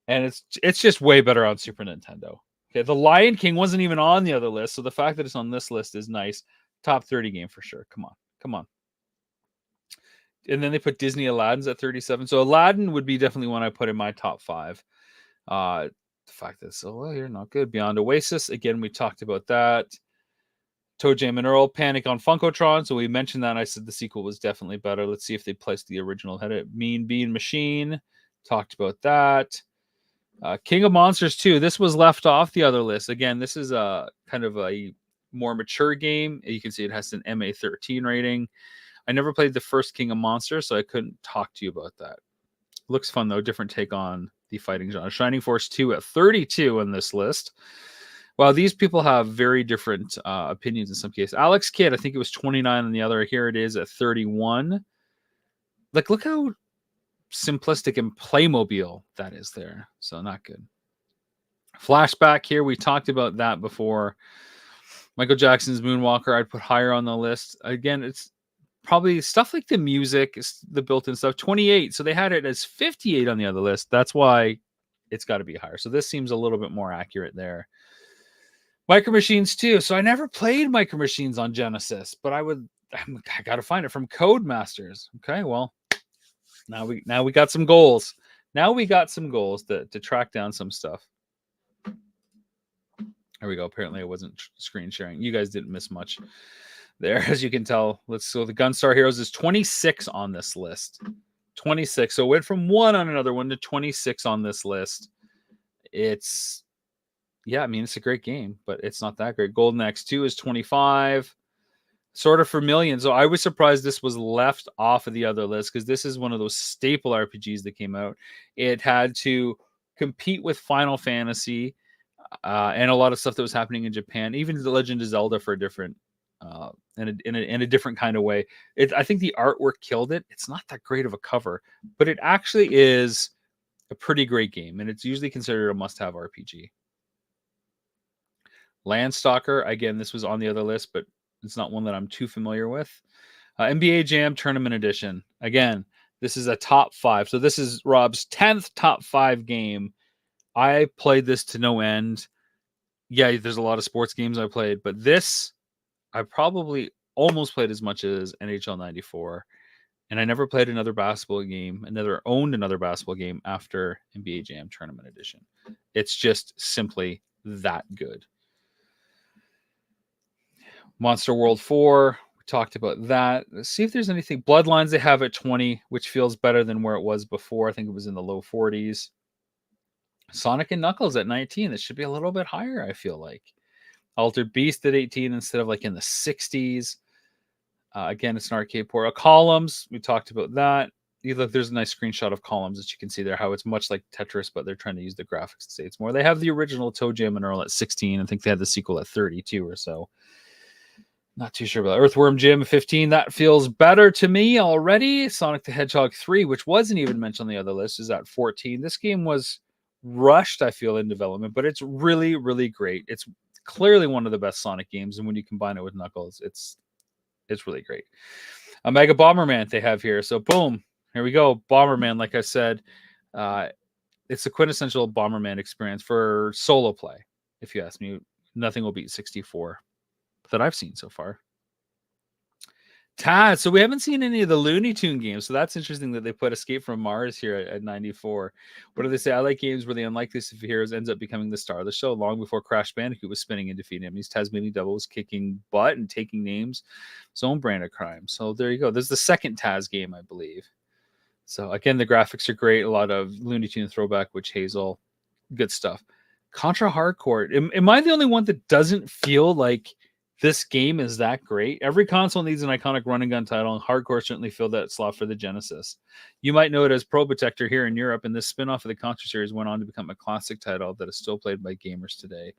S1: And it's just way better on Super Nintendo. Okay, The Lion King wasn't even on the other list, so the fact that it's on this list is nice. Top 30 game for sure. Come on. And then they put Disney Aladdin's at 37. So Aladdin would be definitely one I put in my top 5. The fact that it's here, not good. Beyond Oasis, again, we talked about that. Toe Jam and Earl, Panic on Funkotron. So we mentioned that. I said the sequel was definitely better. Let's see if they placed the original. Had it Mean Bean Machine. Talked about that. King of Monsters 2. This was left off the other list. Again, this is a kind of a more mature game. You can see it has an MA 13 rating. I never played the first King of Monsters, so I couldn't talk to you about that. Looks fun, though. Different take on the fighting genre. Shining Force 2 at 32 on this list. Well, these people have very different opinions in some cases. Alex Kidd, I think it was 29 on the other. Here it is at 31. Like, look how simplistic and Playmobil that is there. So not good. Flashback here. We talked about that before. Michael Jackson's Moonwalker, I'd put higher on the list. Again, it's probably stuff like the music, the built-in stuff, 28. So they had it as 58 on the other list. That's why it's got to be higher. So this seems a little bit more accurate there. Micro Machines 2. So I never played Micro Machines on Genesis, but I got to find it from Codemasters. Okay, well, now we got some goals. Now we got some goals to track down some stuff. There we go. Apparently I wasn't screen sharing. You guys didn't miss much there, as you can tell. So the Gunstar Heroes is 26 on this list. 26. So it went from 1 on another one to 26 on this list. It's a great game, but it's not that great. Golden Axe 2 is 25. Sword of Vermilion. So I was surprised this was left off of the other list because this is one of those staple RPGs that came out. It had to compete with Final Fantasy and a lot of stuff that was happening in Japan, even The Legend of Zelda for a different, in a different kind of way. I think the artwork killed it. It's not that great of a cover, but it actually is a pretty great game, and it's usually considered a must-have RPG. Landstalker, again, this was on the other list, but it's not one that I'm too familiar with. NBA Jam Tournament Edition. Again, this is a top 5. So this is Rob's 10th top 5 game. I played this to no end. Yeah, there's a lot of sports games I played, but this I probably almost played as much as NHL 94. And I never played another basketball game, owned another basketball game after NBA Jam Tournament Edition. It's just simply that good. Monster World 4, we talked about that. Let's see if there's anything. Bloodlines they have at 20, which feels better than where it was before. I think it was in the low 40s. Sonic and Knuckles at 19. This should be a little bit higher, I feel like. Altered Beast at 18 instead of like in the 60s. Again, it's an arcade port. Columns, we talked about that. There's a nice screenshot of Columns that you can see there, how it's much like Tetris, but they're trying to use the graphics to say it's more. They have the original Toe Jam and Earl at 16. I think they had the sequel at 32 or so. Not too sure about Earthworm Jim 15. That feels better to me already. Sonic the Hedgehog 3, which wasn't even mentioned on the other list, is at 14. This game was rushed, I feel, in development, but it's really, really great. It's clearly one of the best Sonic games, and when you combine it with Knuckles, it's really great. A Mega Bomberman they have here. So boom, here we go. Bomberman, like I said, it's a quintessential Bomberman experience for solo play. If you ask me, nothing will beat 64 that I've seen so far. Taz. So we haven't seen any of the Looney Tune games. So that's interesting that they put Escape from Mars here at 94. What do they say? I like games where the unlikely heroes ends up becoming the star of the show. Long before Crash Bandicoot was spinning and defeating enemies, Tasmanian Devil was kicking butt and taking names. His own brand of crime. So there you go. There's the second Taz game, I believe. So again, the graphics are great. A lot of Looney Tune throwback, Witch Hazel, good stuff. Contra Hardcore. Am I the only one that doesn't feel like this game is that great? Every console needs an iconic run and gun title, and Hardcore certainly filled that slot for the Genesis. You might know it as Pro Protector here in Europe, and this spin-off of the Contra series went on to become a classic title that is still played by gamers today.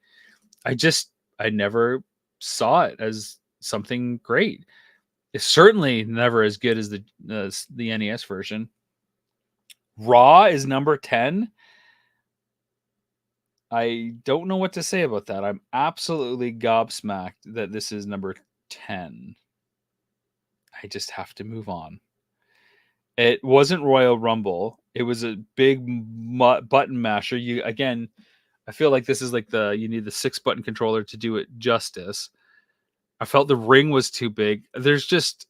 S1: I never saw it as something great. It's certainly never as good as the NES version. Raw is number 10. I don't know what to say about that. I'm absolutely gobsmacked that this is number 10. I just have to move on. It wasn't Royal Rumble. It was a big button masher. I feel like this is like you need the 6-button controller to do it justice. I felt the ring was too big. There's just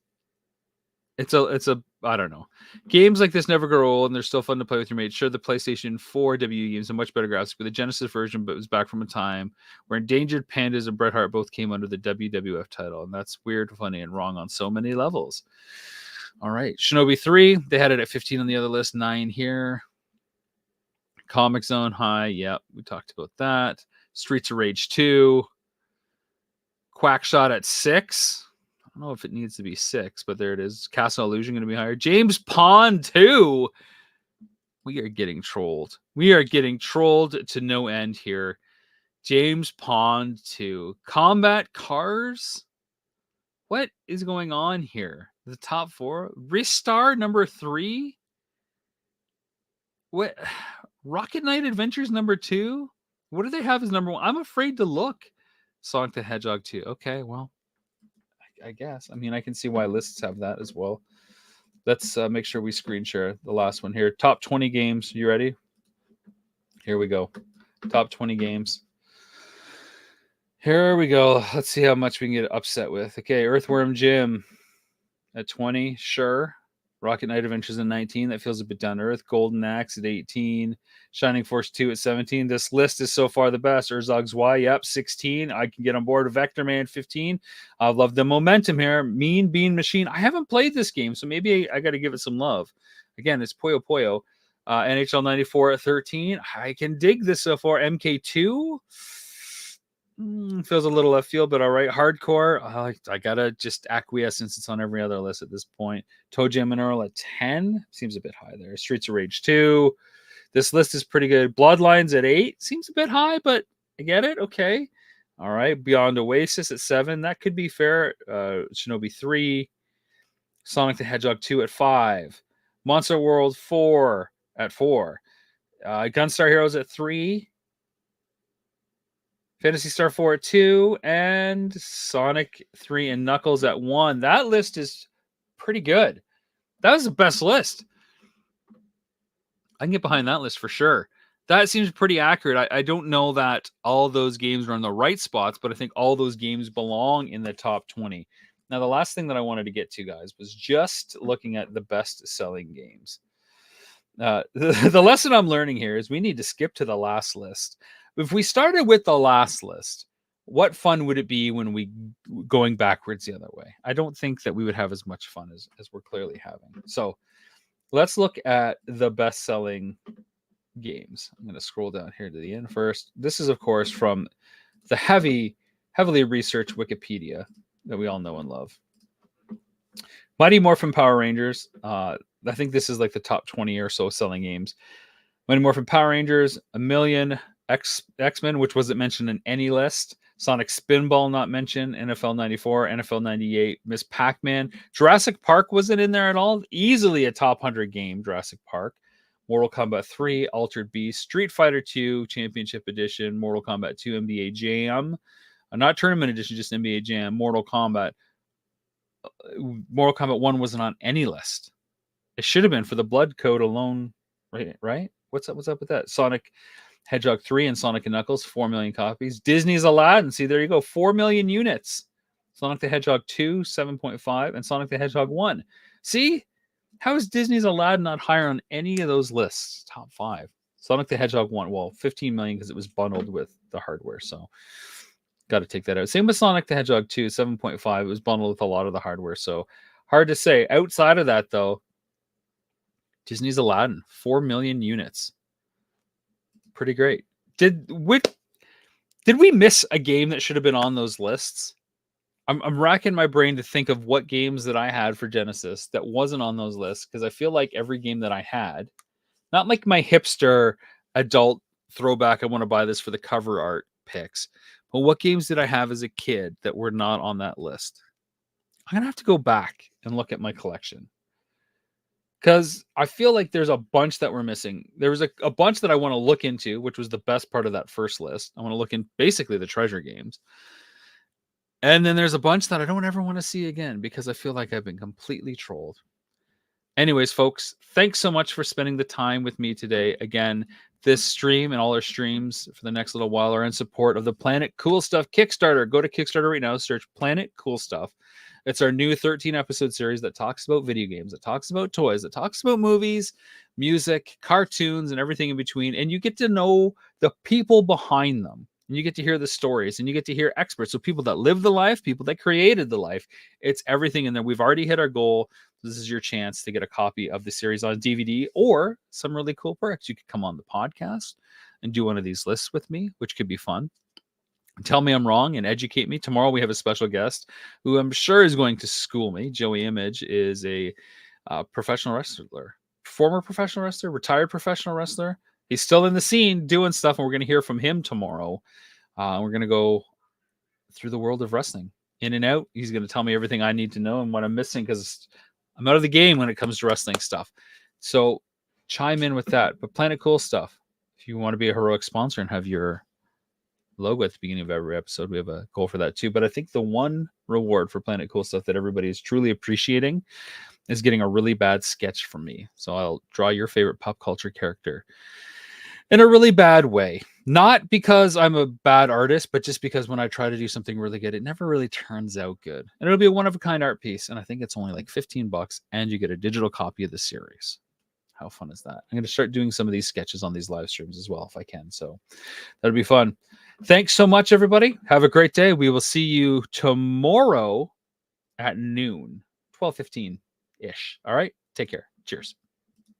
S1: it's a I don't know. Games like this never grow old, and they're still fun to play with your mates. Sure, the PlayStation 4 WE games are much better graphics, but the Genesis version was back from a time where Endangered Pandas and Bret Hart both came under the WWF title, and that's weird, funny, and wrong on so many levels. All right, Shinobi 3, they had it at 15 on the other list, 9 here. Comic Zone High, yep, we talked about that. Streets of Rage 2. Quackshot at 6. I don't know if it needs to be 6, but there it is. Castle Illusion going to be higher. James Pond 2. We are getting trolled. We are getting trolled to no end here. James Pond 2. Combat Cars? What is going on here? The top 4? Ristar number 3? What? Rocket Knight Adventures number 2? What do they have as number 1? I'm afraid to look. Sonic the Hedgehog 2. Okay, well, I guess. I mean, I can see why lists have that as well. Let's make sure we screen share the last one here. Top 20 games. You ready? Here we go. Top 20 games. Here we go. Let's see how much we can get upset with. Okay, Earthworm Jim at 20. Sure. Rocket Knight Adventures at 19. That feels a bit down to earth. Golden Axe at 18. Shining Force 2 at 17. This list is so far the best. Urzog's Y, yep, 16. I can get on board with Vector Man 15. I love the momentum here. Mean Bean Machine. I haven't played this game, so maybe I got to give it some love. Again, it's Puyo Puyo. NHL 94 at 13. I can dig this so far. MK2. Feels a little left field, but all right. Hardcore. I gotta just acquiesce since it's on every other list at this point. Toe Jam and Earl at 10. Seems a bit high there. Streets of Rage 2. This list is pretty good. Bloodlines at 8. Seems a bit high, but I get it. Okay. All right. Beyond Oasis at 7. That could be fair. Shinobi 3. Sonic the Hedgehog 2 at 5. Monster World 4 at 4. Gunstar Heroes at 3. Phantasy Star 4 at 2, and Sonic 3 and Knuckles at 1. That list is pretty good. That was the best list. I can get behind that list for sure. That seems pretty accurate. I don't know that all those games are in the right spots, but I think all those games belong in the top 20. Now, the last thing that I wanted to get to, guys, was just looking at the best-selling games. The lesson I'm learning here is we need to skip to the last list. If we started with the last list, what fun would it be when we going backwards the other way? I don't think that we would have as much fun as we're clearly having. So let's look at the best-selling games. I'm going to scroll down here to the end first. This is, of course, from the heavily researched Wikipedia that we all know and love. Mighty Morphin Power Rangers. I think this is like the top 20 or so selling games. Mighty Morphin Power Rangers, a million. X-Men, which wasn't mentioned in any list. Sonic Spinball not mentioned. NFL 94, NFL 98, Miss Pac-Man. Jurassic Park wasn't in there at all. Easily a top 100 game, Jurassic Park. Mortal Kombat 3, Altered Beast, Street Fighter 2, Championship Edition, Mortal Kombat 2, NBA Jam. Not Tournament Edition, just NBA Jam. Mortal Kombat 1 wasn't on any list. It should have been for the blood code alone, right? What's up with that? Sonic Hedgehog 3 and Sonic and Knuckles, 4 million copies. Disney's Aladdin, see, there you go, 4 million units. Sonic the Hedgehog 2, 7.5, and Sonic the Hedgehog 1. See? How is Disney's Aladdin not higher on any of those lists? Top 5. Sonic the Hedgehog 1, well, 15 million because it was bundled with the hardware, so got to take that out. Same with Sonic the Hedgehog 2, 7.5. It was bundled with a lot of the hardware, so hard to say. Outside of that, though, Disney's Aladdin, 4 million units. Pretty great. Did we miss a game that should have been on those lists? I'm racking my brain to think of what games that I had for Genesis that wasn't on those lists, because I feel like every game that I had, not like my hipster adult throwback, I want to buy this for the cover art picks, but what games did I have as a kid that were not on that list? I'm going to have to go back and look at my collection, because I feel like there's a bunch that we're missing. There was a bunch that I want to look into, which was the best part of that first list. I want to look in basically the treasure games. And then there's a bunch that I don't ever want to see again because I feel like I've been completely trolled. Anyways, folks, thanks so much for spending the time with me today. Again, this stream and all our streams for the next little while are in support of the Planet Cool Stuff Kickstarter. Go to Kickstarter right now, search Planet Cool Stuff. It's our new 13-episode series that talks about video games, that talks about toys, that talks about movies, music, cartoons, and everything in between. And you get to know the people behind them. And you get to hear the stories, and you get to hear experts. So people that live the life, people that created the life. It's everything in there. We've already hit our goal. This is your chance to get a copy of the series on DVD or some really cool perks. You could come on the podcast and do one of these lists with me, which could be fun. Tell me I'm wrong and educate me. Tomorrow we have a special guest who I'm sure is going to school me. Joey Image is a professional wrestler, former professional wrestler, retired professional wrestler. He's still in the scene doing stuff, and we're going to hear from him tomorrow. We're going to go through the world of wrestling, in and out. He's going to tell me everything I need to know and what I'm missing, because I'm out of the game when it comes to wrestling stuff. So chime in with that. But Planet Cool Stuff, if you want to be a heroic sponsor and have your logo at the beginning of every episode, we have a goal for that too. But I think the one reward for Planet Cool Stuff that everybody is truly appreciating is getting a really bad sketch from me. So I'll draw your favorite pop culture character in a really bad way. Not because I'm a bad artist, but just because when I try to do something really good, it never really turns out good. And it'll be a one-of-a-kind art piece. And I think it's only like $15, and you get a digital copy of the series. How fun is that? I'm going to start doing some of these sketches on these live streams as well, if I can. So that'll be fun. Thanks so much, everybody. Have a great day. We will see you tomorrow at noon, 12:15-ish. All right? Take care. Cheers.